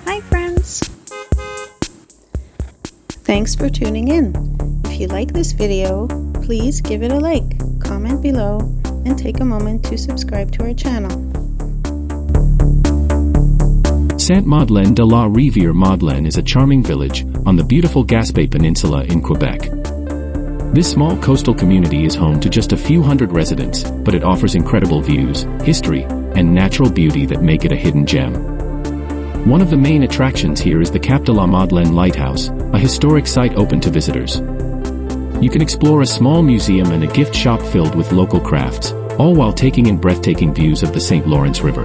Hi friends! Thanks for tuning in. If you like this video, please give it a like, comment below, and take a moment to subscribe to our channel. Sainte-Madeleine-de-la-Rivière-Madeleine is a charming village on the beautiful Gaspé Peninsula in Quebec. This small coastal community is home to just a few hundred residents, but it offers incredible views, history, and natural beauty that make it a hidden gem. One of the main attractions here is the Cap de la Madeleine Lighthouse, a historic site open to visitors. You can explore a small museum and a gift shop filled with local crafts, all while taking in breathtaking views of the St. Lawrence River.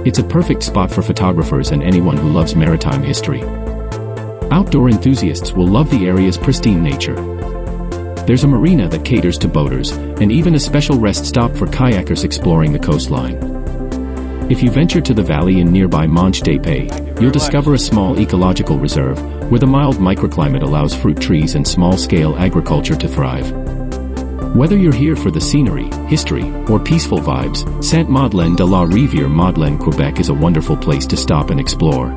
It's a perfect spot for photographers and anyone who loves maritime history. Outdoor enthusiasts will love the area's pristine nature. There's a marina that caters to boaters, and even a special rest stop for kayakers exploring the coastline. If you venture to the valley in nearby Monte-des-Pays, you'll discover a small ecological reserve, where the mild microclimate allows fruit trees and small-scale agriculture to thrive. Whether you're here for the scenery, history, or peaceful vibes, Sainte-Madeleine-de-la-Rivière-Madeleine, Quebec is a wonderful place to stop and explore.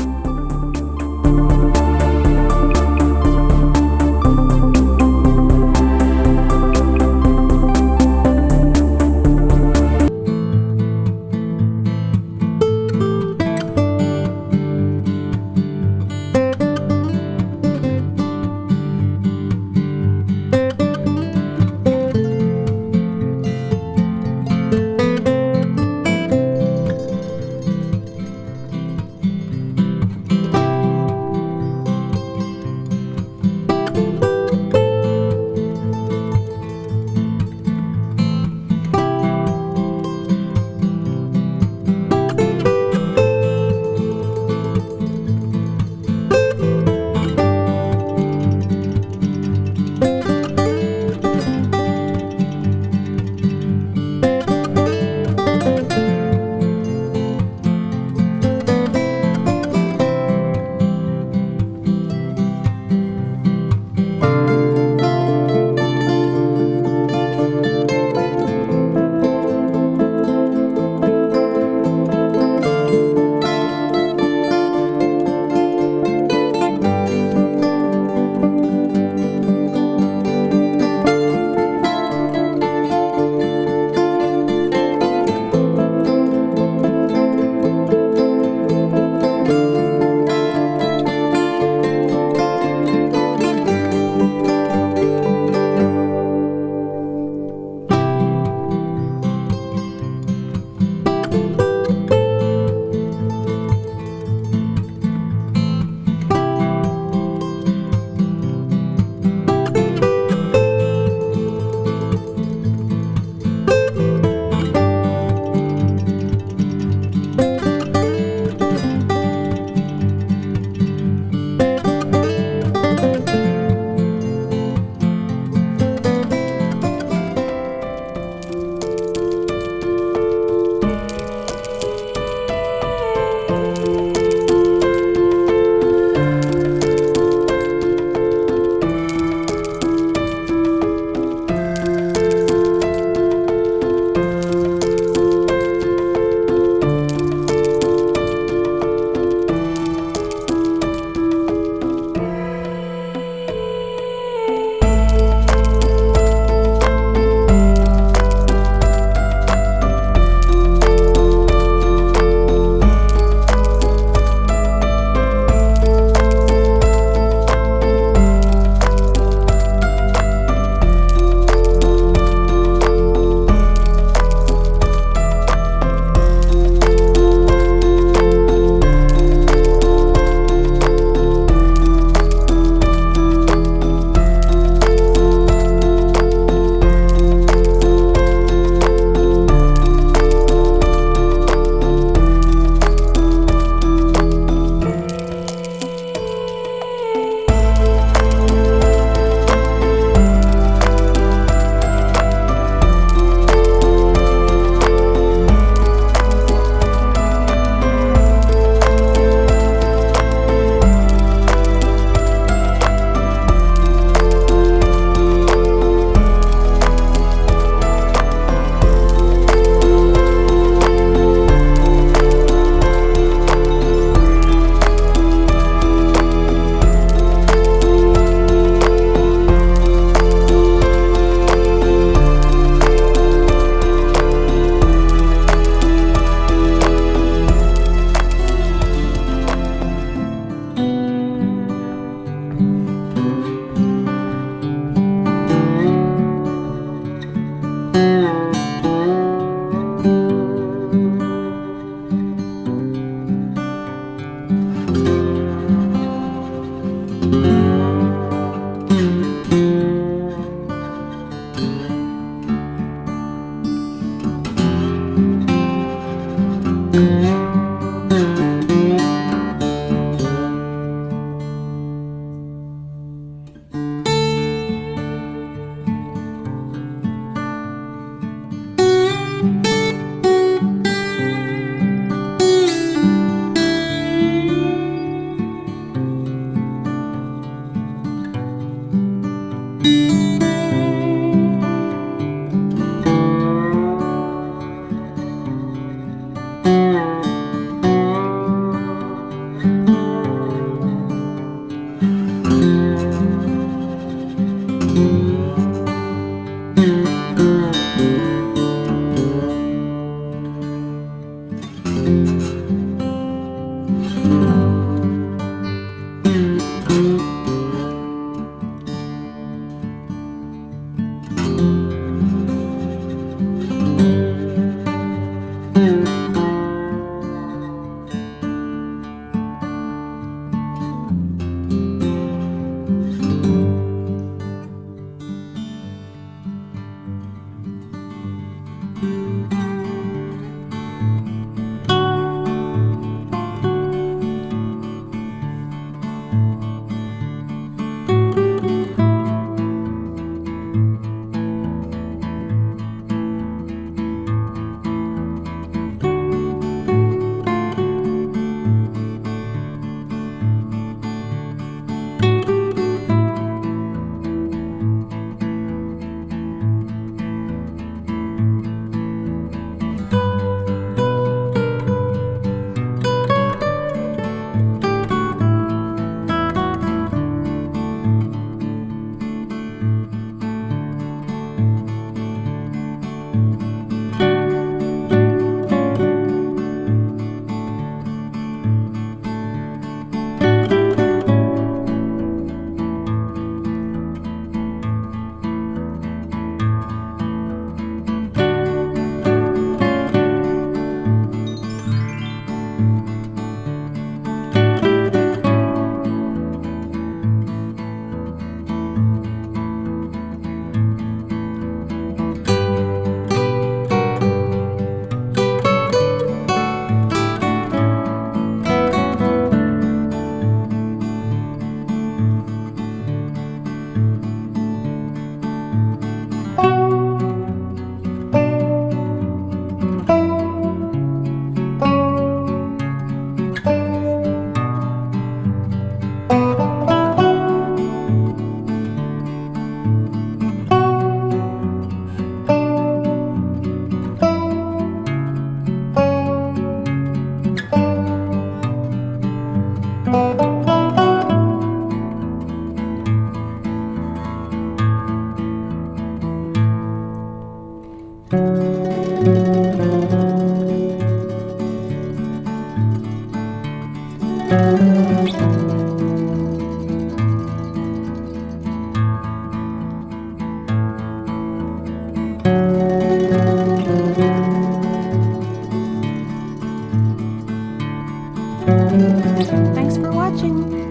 Thanks for watching.